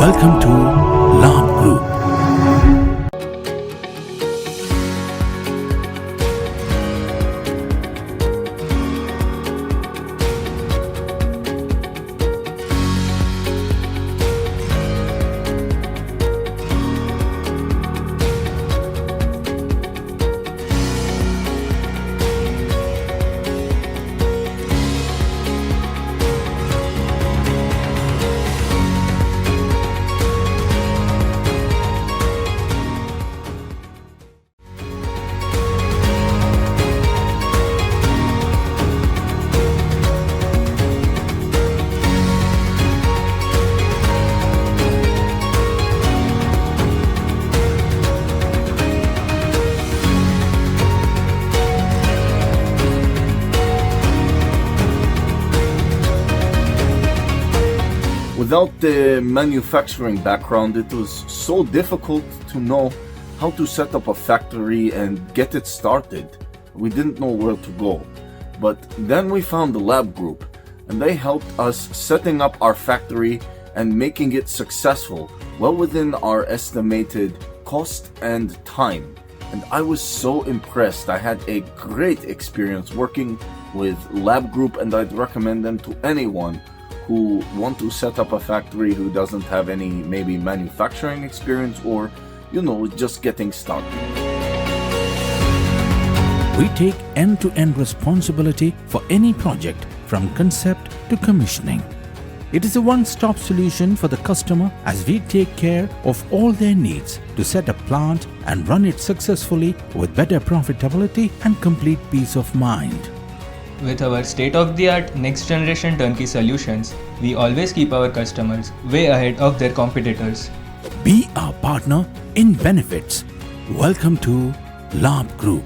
Welcome to Labh Group. Without the manufacturing background, it was so difficult to know how to set up a factory and get it started. We didn't know where to go. But then we found the Labh Group, and they helped us setting up our factory and making it successful, well within our estimated cost and time. And I was so impressed. I had a great experience working with Labh Group, and I'd recommend them to anyone who want to set up a factory who doesn't have any maybe manufacturing experience or, just getting started. We take end-to-end responsibility for any project from concept to commissioning. It is a one-stop solution for the customer as we take care of all their needs to set a plant and run it successfully with better profitability and complete peace of mind. With our state-of-the-art next-generation turnkey solutions, we always keep our customers way ahead of their competitors. Be our partner in benefits. Welcome to Labh Group.